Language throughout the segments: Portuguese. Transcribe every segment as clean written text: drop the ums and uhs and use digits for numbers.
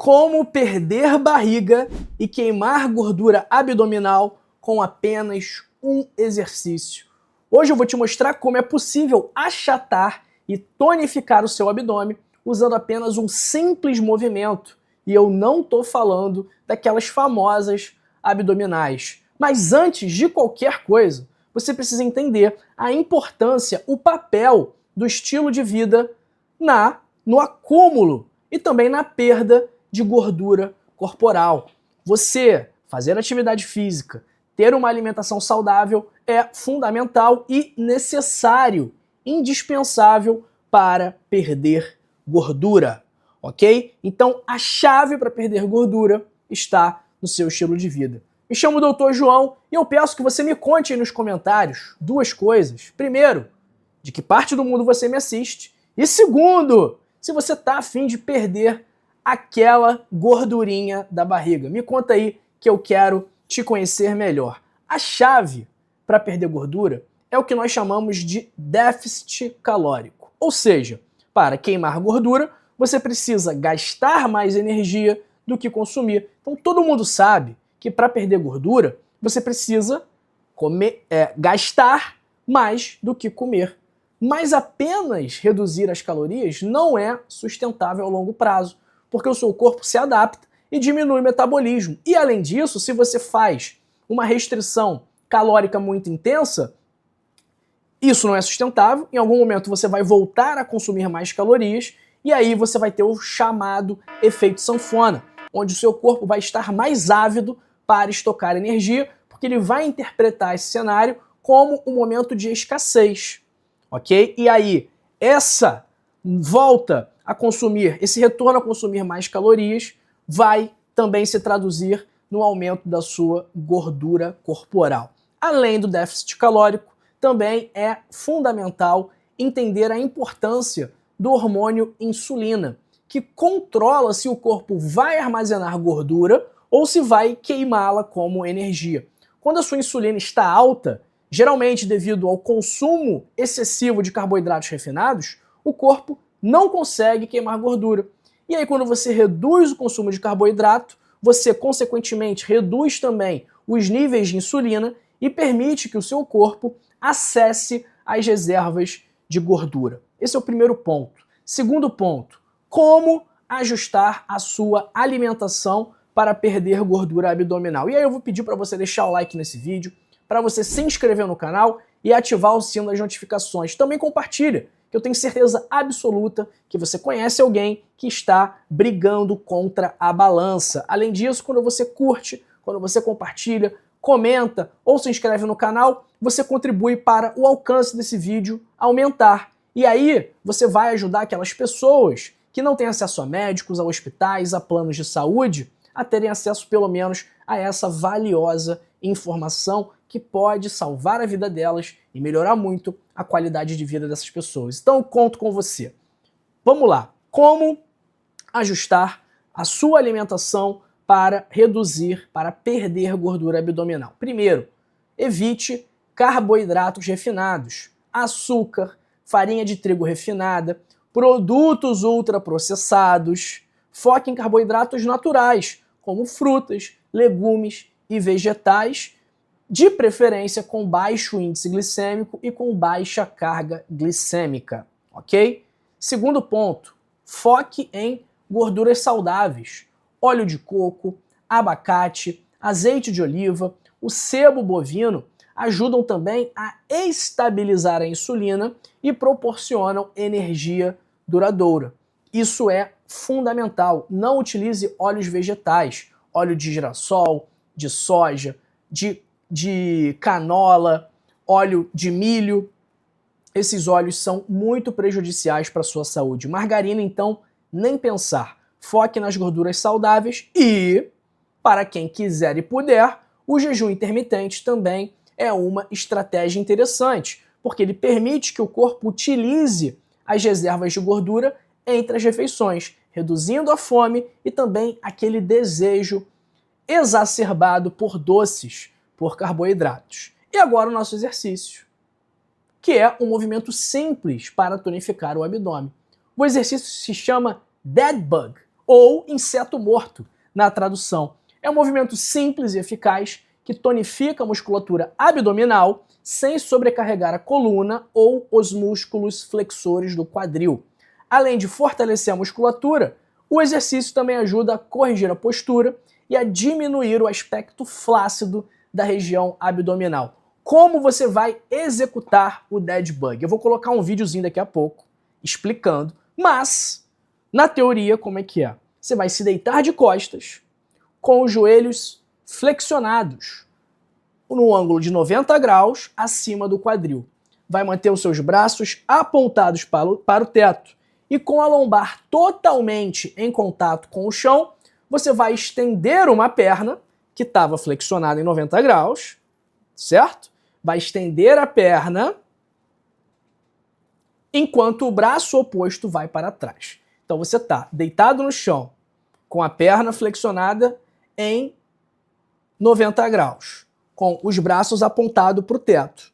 Como perder barriga e queimar gordura abdominal com apenas um exercício. Hoje eu vou te mostrar como é possível achatar e tonificar o seu abdômen usando apenas um simples movimento. E eu não estou falando daquelas famosas abdominais. Mas antes de qualquer coisa, você precisa entender a importância, o papel do estilo de vida no acúmulo e também na perda de gordura corporal. Você fazer atividade física, ter uma alimentação saudável é fundamental e necessário, indispensável para perder gordura, ok? Então a chave para perder gordura está no seu estilo de vida. Me chamo Dr. João e eu peço que você me conte aí nos comentários duas coisas. Primeiro, de que parte do mundo você me assiste. E segundo, se você está a fim de perder aquela gordurinha da barriga. Me conta aí que eu quero te conhecer melhor. A chave para perder gordura é o que nós chamamos de déficit calórico. Ou seja, para queimar gordura, você precisa gastar mais energia do que consumir. Então todo mundo sabe que para perder gordura, você precisa gastar mais do que comer. Mas apenas reduzir as calorias não é sustentável a longo prazo, porque o seu corpo se adapta e diminui o metabolismo. E além disso, se você faz uma restrição calórica muito intensa, isso não é sustentável, em algum momento você vai voltar a consumir mais calorias e aí você vai ter o chamado efeito sanfona, onde o seu corpo vai estar mais ávido para estocar energia, porque ele vai interpretar esse cenário como um momento de escassez, ok? E aí, essa volta a consumir, esse retorno a consumir mais calorias vai também se traduzir no aumento da sua gordura corporal. Além do déficit calórico, também é fundamental entender a importância do hormônio insulina, que controla se o corpo vai armazenar gordura ou se vai queimá-la como energia. Quando a sua insulina está alta, geralmente devido ao consumo excessivo de carboidratos refinados, o corpo não consegue queimar gordura. E aí quando você reduz o consumo de carboidrato, você consequentemente reduz também os níveis de insulina e permite que o seu corpo acesse as reservas de gordura. Esse é o primeiro ponto. Segundo ponto, como ajustar a sua alimentação para perder gordura abdominal. E aí eu vou pedir para você deixar o like nesse vídeo, para você se inscrever no canal e ativar o sino das notificações. Também compartilha, que eu tenho certeza absoluta que você conhece alguém que está brigando contra a balança. Além disso, quando você curte, quando você compartilha, comenta ou se inscreve no canal, você contribui para o alcance desse vídeo aumentar. E aí você vai ajudar aquelas pessoas que não têm acesso a médicos, a hospitais, a planos de saúde, a terem acesso pelo menos a essa valiosa informação que pode salvar a vida delas e melhorar muito a qualidade de vida dessas pessoas. Então eu conto com você. Vamos lá. Como ajustar a sua alimentação para reduzir, para perder gordura abdominal? Primeiro, evite carboidratos refinados, açúcar, farinha de trigo refinada, produtos ultraprocessados. Foque em carboidratos naturais, como frutas, legumes e vegetais, de preferência com baixo índice glicêmico e com baixa carga glicêmica, ok? Segundo ponto, foque em gorduras saudáveis, óleo de coco, abacate, azeite de oliva, o sebo bovino ajudam também a estabilizar a insulina e proporcionam energia duradoura. Isso é fundamental. Não utilize óleos vegetais, óleo de girassol, de soja, de canola, óleo de milho. Esses óleos são muito prejudiciais para a sua saúde. Margarina, então, nem pensar. Foque nas gorduras saudáveis e, para quem quiser e puder, o jejum intermitente também é uma estratégia interessante, porque ele permite que o corpo utilize as reservas de gordura entre as refeições, reduzindo a fome e também aquele desejo exacerbado por doces, por carboidratos. E agora o nosso exercício, que é um movimento simples para tonificar o abdômen. O exercício se chama Dead Bug, ou inseto morto, na tradução. É um movimento simples e eficaz que tonifica a musculatura abdominal sem sobrecarregar a coluna ou os músculos flexores do quadril. Além de fortalecer a musculatura, o exercício também ajuda a corrigir a postura e a diminuir o aspecto flácido da região abdominal. Como você vai executar o dead bug? Eu vou colocar um videozinho daqui a pouco explicando, mas na teoria como é que é? Você vai se deitar de costas com os joelhos flexionados no ângulo de 90 graus acima do quadril. Vai manter os seus braços apontados para o teto e com a lombar totalmente em contato com o chão, você vai estender uma perna que estava flexionada em 90 graus, certo? Vai estender a perna enquanto o braço oposto vai para trás. Então você está deitado no chão com a perna flexionada em 90 graus, com os braços apontados para o teto.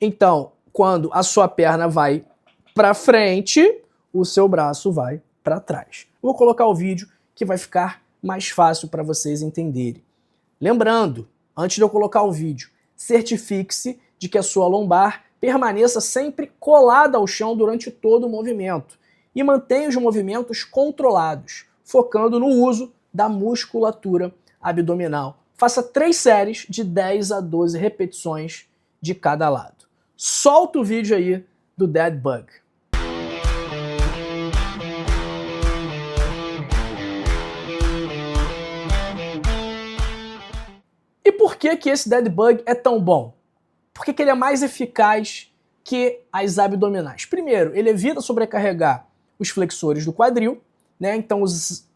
Então, quando a sua perna vai para frente, o seu braço vai para trás. Vou colocar o vídeo que vai ficar mais fácil para vocês entenderem. Lembrando, antes de eu colocar o vídeo, certifique-se de que a sua lombar permaneça sempre colada ao chão durante todo o movimento e mantenha os movimentos controlados, focando no uso da musculatura abdominal. Faça 3 séries de 10 a 12 repetições de cada lado. Solta o vídeo aí do dead bug. E por que esse dead bug é tão bom? Por que ele é mais eficaz que as abdominais? Primeiro, ele evita sobrecarregar os flexores do quadril, né? Então os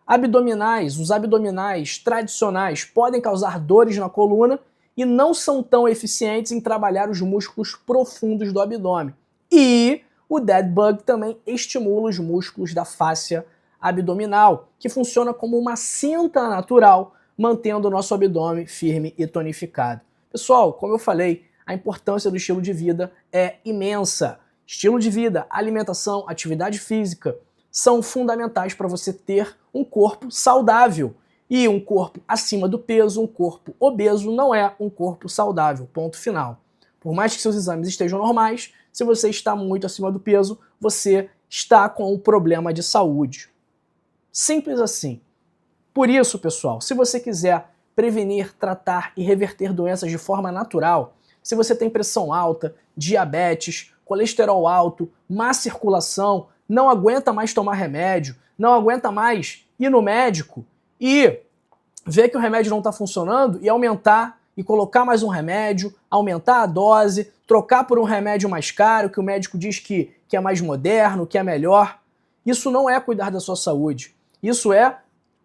abdominais tradicionais podem causar dores na coluna e não são tão eficientes em trabalhar os músculos profundos do abdômen. E o dead bug também estimula os músculos da fáscia abdominal, que funciona como uma cinta natural, mantendo o nosso abdômen firme e tonificado. Pessoal, como eu falei, a importância do estilo de vida é imensa. Estilo de vida, alimentação, atividade física são fundamentais para você ter um corpo saudável. E um corpo acima do peso, um corpo obeso, não é um corpo saudável, ponto final. Por mais que seus exames estejam normais, se você está muito acima do peso, você está com um problema de saúde. Simples assim. Por isso, pessoal, se você quiser prevenir, tratar e reverter doenças de forma natural, se você tem pressão alta, diabetes, colesterol alto, má circulação, não aguenta mais tomar remédio, não aguenta mais ir no médico e ver que o remédio não está funcionando e aumentar e colocar mais um remédio, aumentar a dose, trocar por um remédio mais caro, que o médico diz que é mais moderno, que é melhor. Isso não é cuidar da sua saúde. Isso é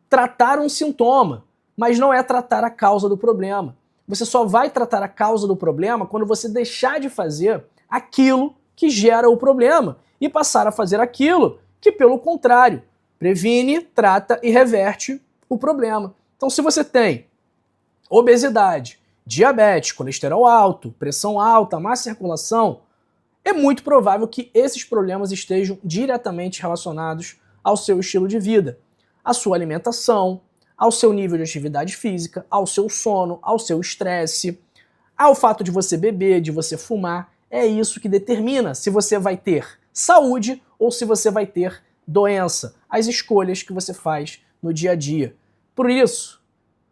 tratar um sintoma, mas não é tratar a causa do problema. Você só vai tratar a causa do problema quando você deixar de fazer aquilo que gera o problema e passar a fazer aquilo que, pelo contrário, previne, trata e reverte o problema. Então, se você tem obesidade, diabetes, colesterol alto, pressão alta, má circulação, é muito provável que esses problemas estejam diretamente relacionados ao seu estilo de vida, à sua alimentação, ao seu nível de atividade física, ao seu sono, ao seu estresse, ao fato de você beber, de você fumar. É isso que determina se você vai ter saúde ou se você vai ter doença, as escolhas que você faz no dia a dia. Por isso,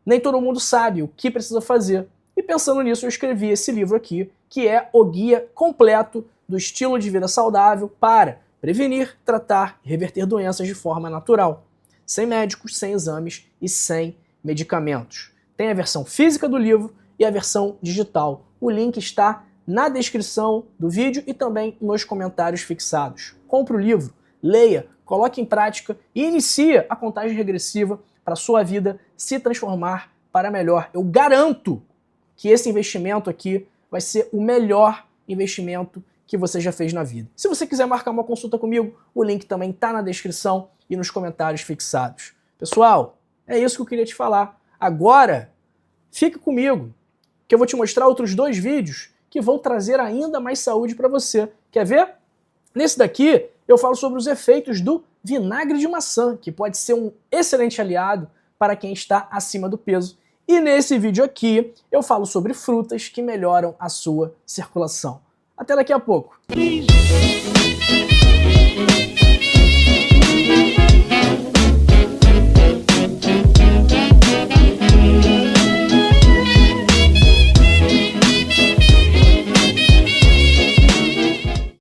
nem todo mundo sabe o que precisa fazer. E pensando nisso, eu escrevi esse livro aqui, que é o guia completo do estilo de vida saudável para prevenir, tratar e reverter doenças de forma natural, sem médicos, sem exames e sem medicamentos. Tem a versão física do livro e a versão digital. O link está na descrição do vídeo e também nos comentários fixados. Compre o livro, leia, coloque em prática e inicie a contagem regressiva para a sua vida se transformar para melhor. Eu garanto que esse investimento aqui vai ser o melhor investimento que você já fez na vida. Se você quiser marcar uma consulta comigo, o link também está na descrição e nos comentários fixados. Pessoal, é isso que eu queria te falar. Agora, fique comigo, que eu vou te mostrar outros 2 vídeos que vão trazer ainda mais saúde para você. Quer ver? Nesse daqui, eu falo sobre os efeitos do vinagre de maçã, que pode ser um excelente aliado para quem está acima do peso. E nesse vídeo aqui eu falo sobre frutas que melhoram a sua circulação. Até daqui a pouco!